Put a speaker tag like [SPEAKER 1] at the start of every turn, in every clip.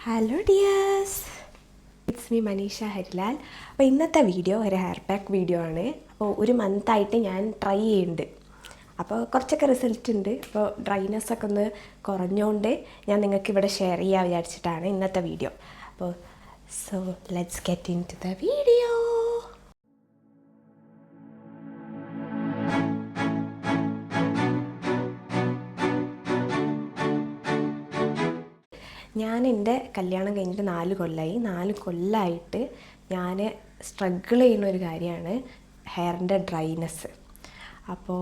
[SPEAKER 1] Hello dears, it's me Maneesha Harilal. അപ്പോൾ ഇന്നത്തെ video ഒരു ഹെയർ പാക്ക് വീഡിയോ ആണ്. അപ്പോൾ ഒരു മന്തായിട്ട് ഞാൻ ട്രൈ ചെയ്യുന്നുണ്ട്. അപ്പോൾ കുറച്ചൊക്കെ റിസൾട്ട് ഉണ്ട്. അപ്പോൾ ഡ്രൈനെസ്സൊക്കെ ഒന്ന് കുറഞ്ഞുകൊണ്ട് ഞാൻ നിങ്ങൾക്ക് ഇവിടെ ഷെയർ ചെയ്യാൻ വിചാരിച്ചിട്ടാണ് ഇന്നത്തെ വീഡിയോ. അപ്പോൾ so let's get into the video. ഞാൻ എൻ്റെ കല്യാണം കഴിഞ്ഞിട്ട് 4 കൊല്ലമായി. 4 കൊല്ലമായിട്ട് ഞാൻ സ്ട്രഗിൾ ചെയ്യുന്ന ഒരു കാര്യമാണ് ഹെയറിൻ്റെ ഡ്രൈനെസ്സ്. അപ്പോൾ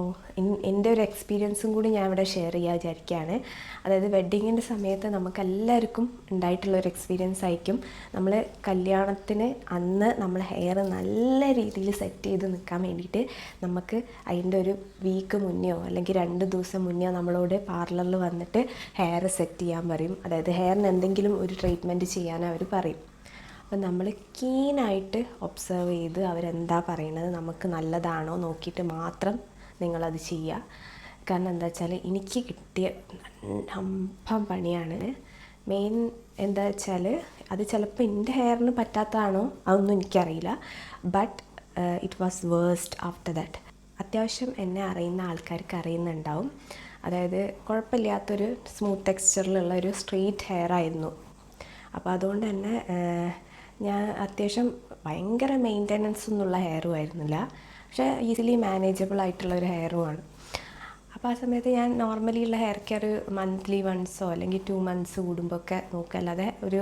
[SPEAKER 1] എൻ്റെ ഒരു എക്സ്പീരിയൻസും കൂടി ഞാൻ ഇവിടെ ഷെയർ ചെയ്യാൻ വിചാരിക്കുകയാണ്. അതായത് വെഡ്ഡിങ്ങിൻ്റെ സമയത്ത് നമുക്കെല്ലാവർക്കും ഉണ്ടായിട്ടുള്ളൊരു എക്സ്പീരിയൻസ് ആയിരിക്കും. നമ്മൾ കല്യാണത്തിന് അന്ന് നമ്മൾ ഹെയർ നല്ല രീതിയിൽ സെറ്റ് ചെയ്ത് നിൽക്കാൻ വേണ്ടിയിട്ട് നമുക്ക് അതിൻ്റെ ഒരു വീക്ക് മുന്നെയോ അല്ലെങ്കിൽ 2 ദിവസം മുന്നെയോ നമ്മളോട് പാർലറിൽ വന്നിട്ട് ഹെയർ സെറ്റ് ചെയ്യാൻ പറയും. അതായത് ഹെയറിന് എന്തെങ്കിലും ഒരു ട്രീറ്റ്മെൻറ്റ് ചെയ്യാൻ അവർ പറയും. അപ്പം നമ്മൾ കീനായിട്ട് ഒബ്സർവ് ചെയ്ത് അവരെന്താ പറയുന്നത് നമുക്ക് നല്ലതാണോ നോക്കിയിട്ട് മാത്രം നിങ്ങളത് ചെയ്യുക. കാരണം എന്താ വെച്ചാൽ എനിക്ക് കിട്ടിയ ഹമ്പം പണിയാണ്. മെയിൻ എന്താ വെച്ചാൽ അത് ചിലപ്പോൾ എൻ്റെ ഹെയറിന് പറ്റാത്തതാണോ അതൊന്നും എനിക്കറിയില്ല. But it was worst after that. അത്യാവശ്യം എന്നെ അറിയുന്ന ആൾക്കാർക്ക് അറിയുന്നുണ്ടാവും. അതായത് കുഴപ്പമില്ലാത്തൊരു സ്മൂത്ത് ടെക്സ്ചറിലുള്ള ഒരു സ്ട്രെയിറ്റ് ഹെയർ ആയിരുന്നു. അപ്പോൾ അതുകൊണ്ട് തന്നെ ഞാൻ അത്യാവശ്യം ഭയങ്കര മെയിൻ്റെനൻസ് ഒന്നുള്ള ഹെയറും ആയിരുന്നില്ല, പക്ഷേ ഈസിലി മാനേജബിൾ ആയിട്ടുള്ളൊരു ഹെയറുമാണ്. അപ്പോൾ ആ സമയത്ത് ഞാൻ നോർമലി ഉള്ള ഹെയർ കെയർ മന്ത്ലി വൺസോ അല്ലെങ്കിൽ 2 months കൂടുമ്പോൾ ഒക്കെ നോക്കുക, അല്ലാതെ ഒരു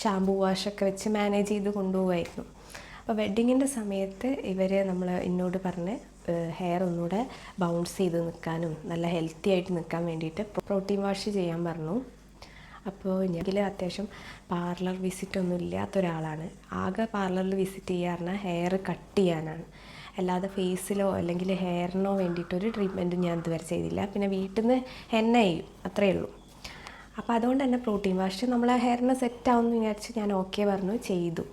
[SPEAKER 1] ഷാമ്പൂ വാഷൊക്കെ വെച്ച് മാനേജ് ചെയ്ത് കൊണ്ടുപോകുമായിരുന്നു. അപ്പോൾ വെഡ്ഡിങ്ങിൻ്റെ സമയത്ത് എന്നോട് പറഞ്ഞ് ഹെയർ ഒന്നുകൂടെ ബൗൺസ് ചെയ്ത് നിൽക്കാനും നല്ല ഹെൽത്തി ആയിട്ട് നിൽക്കാൻ വേണ്ടിയിട്ട് പ്രോട്ടീൻ വാഷ് ചെയ്യാൻ പറഞ്ഞു. അപ്പോൾ ഞാൻ അത്യാവശ്യം പാർലർ വിസിറ്റ് ഒന്നും ഇല്ലാത്ത ഒരാളാണ്. ആകെ പാർലറിൽ വിസിറ്റ് ചെയ്യാറുണ്ട് ഹെയർ കട്ട് ചെയ്യാനാണ്, അല്ലാതെ ഫേസിലോ അല്ലെങ്കിൽ ഹെയറിനോ വേണ്ടിയിട്ടൊരു ട്രീറ്റ്മെൻറ്റും ഞാൻ ഇതുവരെ ചെയ്തില്ല. പിന്നെ വീട്ടിൽ നിന്ന് ഹെന്ന ചെയ്യും, അത്രയേ ഉള്ളൂ. അപ്പോൾ അതുകൊണ്ട് തന്നെ പ്രോട്ടീൻ വാഷ് നമ്മളെ ഹെയറിന് സെറ്റ് ആവുമെന്ന് വിചാരിച്ച് ഞാൻ ഓക്കെ പറഞ്ഞു, ചെയ്തു.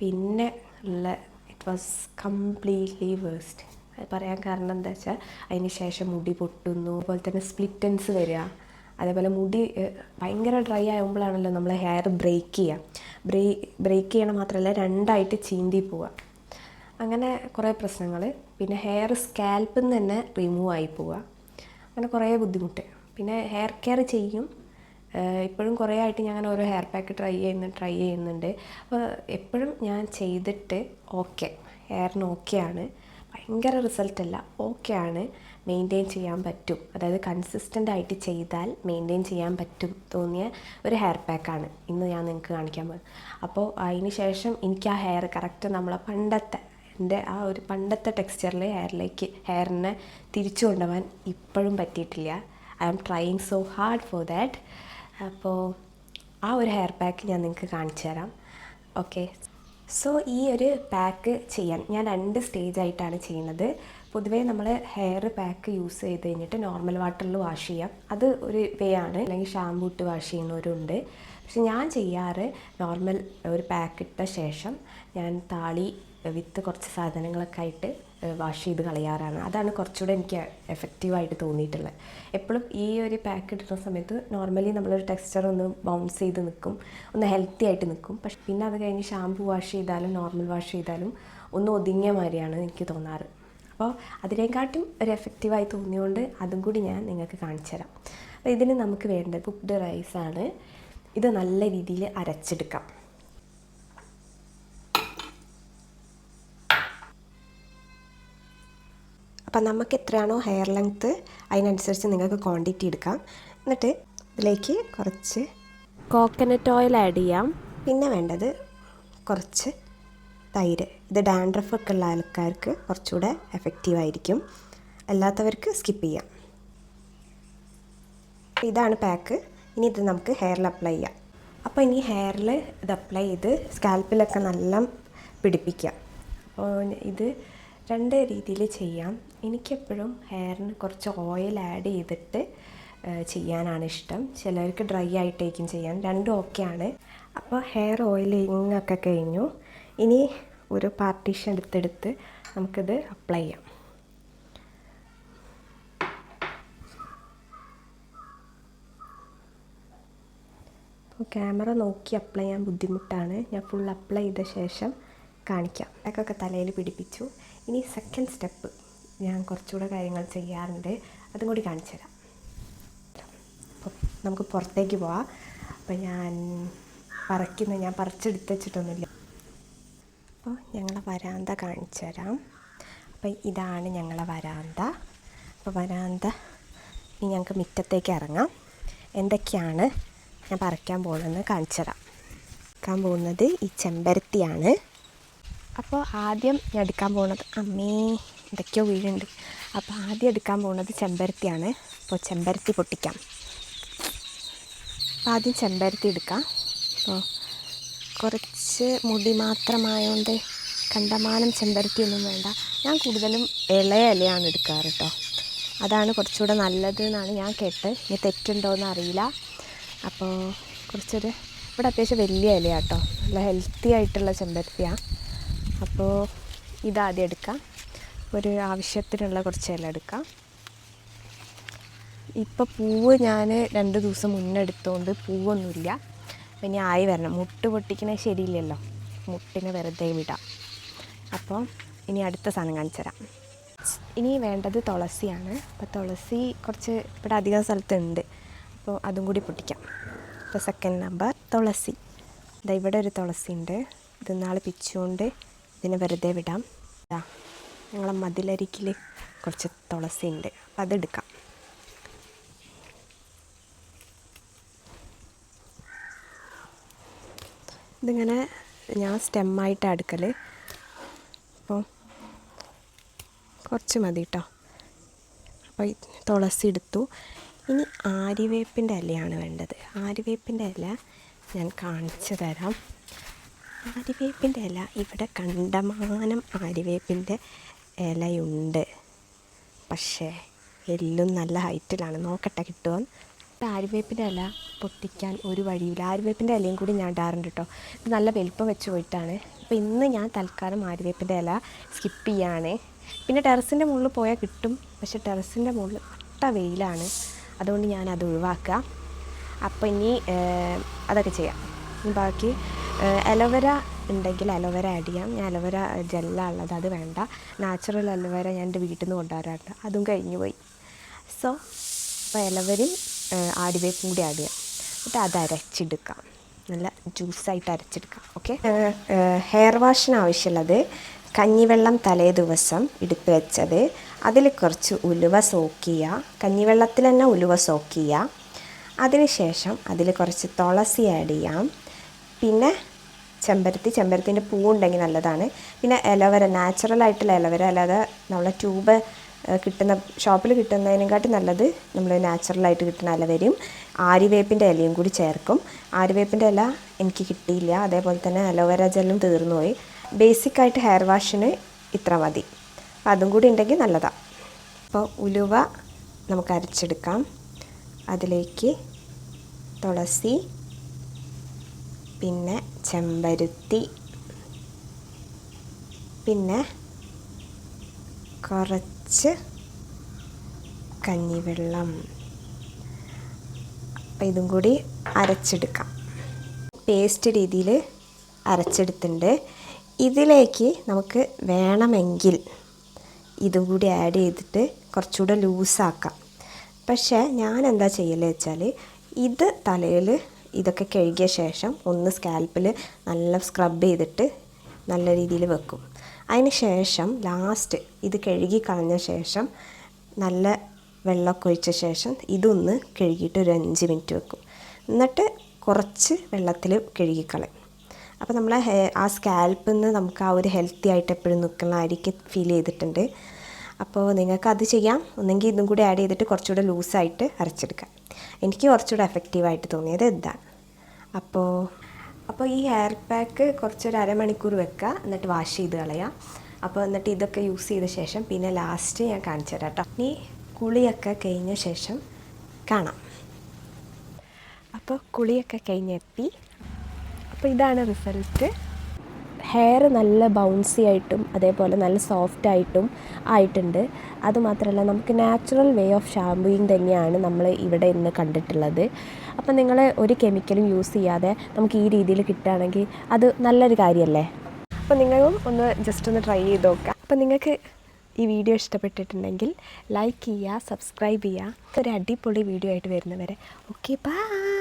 [SPEAKER 1] പിന്നെ ഉള്ള ഇറ്റ് വാസ് കംപ്ലീറ്റ്ലി വേഴ്സ്റ്റ്. അത് പറയാൻ കാരണം എന്താ വെച്ചാൽ അതിന് ശേഷം മുടി പൊട്ടുന്നു, അതുപോലെ തന്നെ സ്പ്ലിറ്റൻസ് വരിക. അതേപോലെ മുടി ഭയങ്കര ഡ്രൈ ആകുമ്പോഴാണല്ലോ നമ്മൾ ഹെയർ ബ്രേക്ക് ചെയ്യണം മാത്രമല്ല 2ആയിട്ട് ചീന്തി പോവുക. അങ്ങനെ കുറേ പ്രശ്നങ്ങൾ. പിന്നെ ഹെയർ സ്കാൽപ്പിൽ നിന്ന് തന്നെ റിമൂവ് ആയി പോവുക. അങ്ങനെ കുറേ ബുദ്ധിമുട്ട്. പിന്നെ ഹെയർ കെയർ ചെയ്യും. ഇപ്പോഴും കുറേ ആയിട്ട് ഞാൻ അങ്ങനെ ഓരോ ഹെയർ പാക്ക് ട്രൈ ചെയ്യുന്നുണ്ട്. അപ്പോൾ എപ്പോഴും ഞാൻ ചെയ്തിട്ട് ഓക്കെ, ഹെയറിന് ഓക്കെയാണ്, ഭയങ്കര റിസൾട്ടല്ല, ഓക്കെയാണ്, മെയിൻറ്റെയിൻ ചെയ്യാൻ പറ്റും, അതായത് കൺസിസ്റ്റൻ്റ് ആയിട്ട് ചെയ്താൽ മെയിൻറ്റെയിൻ ചെയ്യാൻ പറ്റും തോന്നിയ ഒരു ഹെയർ പാക്കാണ് ഇന്ന് ഞാൻ നിങ്ങൾക്ക് കാണിക്കാൻ പോകുന്നത്. അപ്പോൾ അതിന് ശേഷം എനിക്ക് ആ ഹെയർ കറക്റ്റ് നമ്മളെ എൻ്റെ ആ ഒരു പണ്ടത്തെ ടെക്സ്ചറിൽ ഹെയറിനെ തിരിച്ചു കൊണ്ടുപോകാൻ ഇപ്പോഴും പറ്റിയിട്ടില്ല. I am trying so hard for that. അപ്പോൾ ആ ഒരു ഹെയർ പാക്ക് ഞാൻ നിങ്ങൾക്ക് കാണിച്ചു തരാം. ഓക്കെ, സോ ഈ ഒരു പാക്ക് ചെയ്യാൻ ഞാൻ 2 സ്റ്റേജായിട്ടാണ് ചെയ്യുന്നത്. പൊതുവേ നമ്മൾ ഹെയർ പാക്ക് യൂസ് ചെയ്ത് കഴിഞ്ഞിട്ട് നോർമൽ വാട്ടറിൽ വാഷ് ചെയ്യാം, അത് ഒരു വേ ആണ്. അല്ലെങ്കിൽ ഷാമ്പൂ ഇട്ട് വാഷ് ചെയ്യുന്നവരുണ്ട്. പക്ഷെ ഞാൻ ചെയ്യാറ് നോർമൽ ഒരു പാക്ക് ഇട്ട ശേഷം ഞാൻ താളി വിത്ത് കുറച്ച് സാധനങ്ങളൊക്കെ ആയിട്ട് വാഷ് ചെയ്ത് കളയാറാണ്. അതാണ് കുറച്ചുകൂടെ എനിക്ക് എഫക്റ്റീവായിട്ട് തോന്നിയിട്ടുള്ളത്. എപ്പോഴും ഈ ഒരു പാക്ക് ഇടുന്ന സമയത്ത് നോർമലി നമ്മളൊരു ടെക്സ്ചർ ഒന്ന് ബൗൺസ് ചെയ്ത് നിൽക്കും, ഒന്ന് ഹെൽത്തി ആയിട്ട് നിൽക്കും. പക്ഷെ പിന്നെ അത് കഴിഞ്ഞ് ഷാമ്പൂ വാഷ് ചെയ്താലും നോർമൽ വാഷ് ചെയ്താലും ഒന്ന് ഒതുങ്ങിയ മാതിരിയാണ് എനിക്ക് തോന്നാറ്. അപ്പോൾ അതിനെക്കാട്ടും ഒരു എഫക്റ്റീവായി തോന്നിയുകൊണ്ട് അതും കൂടി ഞാൻ നിങ്ങൾക്ക് കാണിച്ചു തരാം. അപ്പോൾ ഇതിന് നമുക്ക് വേണ്ടത് കുക്ക്ഡ് റൈസാണ്. ഇത് നല്ല രീതിയിൽ അരച്ചെടുക്കാം. അപ്പം നമുക്ക് എത്രയാണോ ഹെയർ ലെങ്ത്ത് അതിനനുസരിച്ച് നിങ്ങൾക്ക് ക്വാണ്ടിറ്റി എടുക്കാം. എന്നിട്ട് ഇതിലേക്ക് കുറച്ച് കോക്കനട്ട് ഓയിൽ ആഡ് ചെയ്യാം. പിന്നെ വേണ്ടത് കുറച്ച് തൈര്. ഇത് ഡാൻഡ്രഫ് ഒക്കെ ഉള്ള ആൾക്കാർക്ക് കുറച്ചുകൂടെ എഫക്റ്റീവായിരിക്കും, അല്ലാത്തവർക്ക് സ്കിപ്പ് ചെയ്യാം. ഇതാണ് പാക്ക്. ഇനി ഇത് നമുക്ക് ഹെയറിൽ അപ്ലൈ ചെയ്യാം. അപ്പോൾ ഇനി ഹെയറിൽ ഇത് അപ്ലൈ ചെയ്ത് സ്കാൽപ്പിലൊക്കെ നല്ല പിടിപ്പിക്കുക. അപ്പോൾ ഇത് 2 രീതിയിൽ ചെയ്യാം. എനിക്കെപ്പോഴും ഹെയറിന് കുറച്ച് ഓയിൽ ആഡ് ചെയ്തിട്ട് ചെയ്യാനാണ് ഇഷ്ടം. ചിലർക്ക് ഡ്രൈ ആയിട്ടേക്കും ചെയ്യാൻ, രണ്ടും ഓക്കെയാണ്. അപ്പോൾ ഹെയർ ഓയിലിംഗ് ഒക്കെ കഴിഞ്ഞു. ഇനി ഒരു പാർട്ടീഷൻ എടുത്തെടുത്ത് നമുക്കിത് അപ്ലൈ ചെയ്യാം. ക്യാമറ നോക്കി അപ്ലൈ ചെയ്യാൻ ബുദ്ധിമുട്ടാണ്. ഞാൻ ഫുൾ അപ്ലൈ ചെയ്ത ശേഷം കാണിക്കാം. പാക്കൊക്കെ തലയിൽ പിടിപ്പിച്ചു. ഇനി സെക്കൻഡ് സ്റ്റെപ്പ് ഞാൻ കുറച്ചുകൂടെ കാര്യങ്ങൾ ചെയ്യാറുണ്ട്, അതും കൂടി കാണിച്ചു തരാം. അപ്പോൾ നമുക്ക് പുറത്തേക്ക് പോവാം. അപ്പോൾ ഞാൻ പറിച്ചെടുത്ത് വെച്ചിട്ടൊന്നുമില്ല. അപ്പോൾ ഞങ്ങളെ വരാന്ത കാണിച്ചു തരാം. അപ്പോൾ ഇതാണ് ഞങ്ങളെ വരാന്ത. അപ്പോൾ വരാന്ത ഇനി ഞങ്ങൾക്ക് മുറ്റത്തേക്ക് ഇറങ്ങാം. എന്തൊക്കെയാണ് ഞാൻ പറിക്കാൻ പോകുന്നതെന്ന് കാണിച്ചു തരാം. പറിക്കാൻ പോകുന്നത് ഈ ചെമ്പരത്തിയാണ്. അപ്പോൾ ആദ്യം ഞാൻ എടുക്കാൻ പോകുന്നത് എന്തൊക്കെയോ വീഴുണ്ട്. അപ്പോൾ ആദ്യം എടുക്കാൻ പോകുന്നത് ചെമ്പരത്തിയാണ്. അപ്പോൾ ചെമ്പരത്തി പൊട്ടിക്കാം. അപ്പോൾ ആദ്യം ചെമ്പരത്തി എടുക്കാം. അപ്പോൾ കുറച്ച് മുടി മാത്രമായതുകൊണ്ട് കണ്ടമാനം ചെമ്പരത്തിയൊന്നും വേണ്ട. ഞാൻ കൂടുതലും ഇലയാണ് എടുക്കാറ് കേട്ടോ. അതാണ് കുറച്ചുകൂടെ നല്ലത് എന്നാണ് ഞാൻ കേട്ടത്. ഇനി തെറ്റുണ്ടോയെന്ന് അറിയില്ല. അപ്പോൾ ഇവിടെ അത്യാവശ്യം വലിയ ഇലയാണ് കേട്ടോ, നല്ല ഹെൽത്തി ആയിട്ടുള്ള ചെമ്പരത്തിയാണ്. അപ്പോൾ ഇതാദ്യം എടുക്കാം. ഒരു ആവശ്യത്തിനുള്ള കുറച്ച് ഇല എടുക്കാം. ഇപ്പോൾ പൂവ് ഞാൻ 2 ദിവസം മുന്നേ എടുത്തുകൊണ്ട് പൂവൊന്നുമില്ല. അപ്പം ഇനി ആയി വരണം. മുട്ട് പൊട്ടിക്കണത് ശരിയില്ലല്ലോ, മുട്ടിനെ വെറുതെ വിടാം. അപ്പോൾ ഇനി അടുത്ത സാധനം കാണിച്ചു തരാം. ഇനി വേണ്ടത് തുളസിയാണ്. അപ്പോൾ തുളസി കുറച്ച് ഇവിടെ അധികം സ്ഥലത്തുണ്ട്. അപ്പോൾ അതും കൂടി പൊട്ടിക്കാം. അപ്പോൾ സെക്കൻഡ് നമ്പർ തുളസി. ഇവിടെ ഒരു തുളസി ഉണ്ട്. ഇത് നാളെ പിച്ചുകൊണ്ട് ഇതിനെ വെറുതെ വിടാം. ഞങ്ങളെ മതിലരിക്കിൽ കുറച്ച് തുളസി ഉണ്ട്, അപ്പോൾ അതെടുക്കാം. ഇതിങ്ങനെ ഞാൻ സ്റ്റെമ്മായിട്ട് അടുക്കൽ. അപ്പോൾ കുറച്ച് മതി കേട്ടോ. അപ്പോൾ തുളസി എടുത്തു. ഇനി ആര്യവേപ്പിൻ്റെ ഇലയാണ് വേണ്ടത്. ആര്യവേപ്പിൻ്റെ ഇല ഞാൻ കാണിച്ചു തരാം. ആര്യവേപ്പിൻ്റെ ഇല ഇവിടെ കണ്ടമാനം ആര്യവേപ്പിൻ്റെ ഇലയുണ്ട്. പക്ഷേ എല്ലാം നല്ല ഹൈറ്റിലാണ്. നോക്കട്ടെ കിട്ടുമോ. ആര്യവേപ്പിൻ്റെ ഇല പൊട്ടിക്കാൻ ഒരു വഴിയില്ല. ആര്യവേപ്പിൻ്റെ ഇലയും കൂടി ഞാൻ ഇടാറുണ്ട് കേട്ടോ. ഇത് നല്ല വലിപ്പം വെച്ച് പോയിട്ടാണ്. അപ്പോൾ ഇന്ന് ഞാൻ തൽക്കാലം ആര്യവേപ്പിൻ്റെ ഇല സ്കിപ്പ് ചെയ്യാണ്. പിന്നെ ടെറസിൻ്റെ മുകളിൽ പോയാൽ കിട്ടും. പക്ഷേ ടെറസിൻ്റെ മുകളിൽ ഒട്ട വെയിലാണ്, അതുകൊണ്ട് ഞാനത് ഒഴിവാക്കുക. അപ്പോൾ ഇനി അതൊക്കെ ചെയ്യാം. ബാക്കി അലോവേര ഉണ്ടെങ്കിൽ അലോവേര ആഡ് ചെയ്യാം. ഞാൻ അലോവേര ജെല്ലാണ് ഉള്ളത്, അത് വേണ്ട. നാച്ചുറൽ അലോവേര ഞാൻ എൻ്റെ വീട്ടിൽ നിന്ന് കൊണ്ടുവരാറുണ്ട്, അതും കഴിഞ്ഞു പോയി. അപ്പോൾ അലോവേരയും ആര്യവേപ്പും കൂടി ആഡ് ചെയ്യാം. എന്നിട്ട് അത് അരച്ചെടുക്കാം, നല്ല ജ്യൂസായിട്ട് അരച്ചെടുക്കാം. ഓക്കെ. ഹെയർ വാഷിന് ആവശ്യമുള്ളത് കഞ്ഞിവെള്ളം തലേ ദിവസം എടുത്ത് വെച്ചത്, അതിൽ കുറച്ച് ഉലുവ സോക്ക് ചെയ്യുക. കഞ്ഞിവെള്ളത്തിൽ തന്നെ ഉലുവ സോക്ക് ചെയ്യുക. അതിനുശേഷം അതിൽ കുറച്ച് തുളസി ആഡ് ചെയ്യാം. പിന്നെ ചെമ്പരത്തിൻ്റെ പൂവുണ്ടെങ്കിൽ നല്ലതാണ്. പിന്നെ അലോവേര, നാച്ചുറലായിട്ടുള്ള അലോവേര, അല്ലാതെ നമ്മളെ ട്യൂബ് കിട്ടുന്ന ഷോപ്പിൽ കിട്ടുന്നതിനെക്കാട്ടി നല്ലത് നമ്മൾ നാച്ചുറലായിട്ട് കിട്ടുന്ന അലോവേരയും ആര്യവേപ്പിൻ്റെ ഇലയും കൂടി ചേർക്കും. ആര്യവേപ്പിൻ്റെ ഇല എനിക്ക് കിട്ടിയില്ല, അതേപോലെ തന്നെ അലോവേര ജെല്ലും തീർന്നു പോയി. ബേസിക്കായിട്ട് ഹെയർ വാഷിന് ഇത്ര മതി. അപ്പോൾ അതും കൂടി ഉണ്ടെങ്കിൽ നല്ലതാണ്. അപ്പോൾ ഉലുവ നമുക്ക് അരച്ചെടുക്കാം. അതിലേക്ക് തുളസി, പിന്നെ ചെമ്പരത്തി, പിന്നെ കുറച്ച് കഞ്ഞിവെള്ളം. അപ്പോൾ ഇതും കൂടി അരച്ചെടുക്കാം. പേസ്റ്റ് രീതിയിൽ അരച്ചെടുത്തിട്ടുണ്ട്. ഇതിലേക്ക് നമുക്ക് വേണമെങ്കിൽ ഇതും കൂടി ആഡ് ചെയ്തിട്ട് കുറച്ചുകൂടെ ലൂസാക്കാം. പക്ഷേ ഞാൻ എന്താ ചെയ്യല് വെച്ചാൽ, ഇത് തലയിൽ ഇതൊക്കെ കഴുകിയ ശേഷം ഒന്ന് സ്കാൽപ്പിൽ നല്ല സ്ക്രബ് ചെയ്തിട്ട് നല്ല രീതിയിൽ വെക്കും. അതിന് ശേഷം ലാസ്റ്റ് ഇത് കഴുകി കളഞ്ഞ ശേഷം നല്ല വെള്ളമൊക്കെ ഒഴിച്ച ശേഷം ഇതൊന്ന് കഴുകിയിട്ട് ഒരു 5 മിനിറ്റ് വെക്കും. എന്നിട്ട് കുറച്ച് വെള്ളത്തിൽ കഴുകിക്കളയും. അപ്പോൾ നമ്മളെ ആ സ്കാൽപ്പിൽ നിന്ന് നമുക്ക് ആ ഒരു ഹെൽത്തി ആയിട്ട് എപ്പോഴും നിൽക്കുന്നതായിരിക്കും ഫീൽ ചെയ്തിട്ടുണ്ട്. അപ്പോൾ നിങ്ങൾക്കത് ചെയ്യാം. ഒന്നെങ്കിൽ ഇതും കൂടി ആഡ് ചെയ്തിട്ട് കുറച്ചുകൂടെ ലൂസായിട്ട് അരച്ചെടുക്കാം. എനിക്ക് കുറച്ചുകൂടെ എഫക്റ്റീവായിട്ട് തോന്നിയത് ഇതാണ്. അപ്പോൾ ഈ ഹെയർ പാക്ക് കുറച്ചൊരു അരമണിക്കൂർ വെക്കുക, എന്നിട്ട് വാഷ് ചെയ്ത് കളയാം. അപ്പോൾ എന്നിട്ട് ഇതൊക്കെ യൂസ് ചെയ്ത ശേഷം പിന്നെ ലാസ്റ്റ് ഞാൻ കാണിച്ചു തരാം കേട്ടോ. ഇനി കുളിയൊക്കെ കഴിഞ്ഞ ശേഷം കാണാം. അപ്പോൾ കുളിയൊക്കെ കഴിഞ്ഞെത്തി. അപ്പോൾ ഇതാണ് റിസൾട്ട്. ഹെയർ നല്ല ബൗൺസി ആയിട്ടും അതേപോലെ നല്ല സോഫ്റ്റായിട്ടും ആയിട്ടുണ്ട്. അതുമാത്രമല്ല നമുക്ക് നാച്ചുറൽ വേ ഓഫ് ഷാമ്പൂയിങ് തന്നെയാണ് നമ്മൾ ഇവിടെ ഇന്ന് കണ്ടിട്ടുള്ളത്. അപ്പം നിങ്ങൾ ഒരു കെമിക്കലും യൂസ് ചെയ്യാതെ നമുക്ക് ഈ രീതിയിൽ കിട്ടുകയാണെങ്കിൽ അത് നല്ലൊരു കാര്യമല്ലേ? അപ്പോൾ നിങ്ങളും ഒന്ന് ജസ്റ്റ് ഒന്ന് ട്രൈ ചെയ്ത് നോക്കുക. അപ്പോൾ നിങ്ങൾക്ക് ഈ വീഡിയോ ഇഷ്ടപ്പെട്ടിട്ടുണ്ടെങ്കിൽ ലൈക്ക് ചെയ്യുക, സബ്സ്ക്രൈബ് ചെയ്യുക. ഒരു അടിപൊളി വീഡിയോ ആയിട്ട് വരുന്നവരെ ഓക്കെ ബൈ.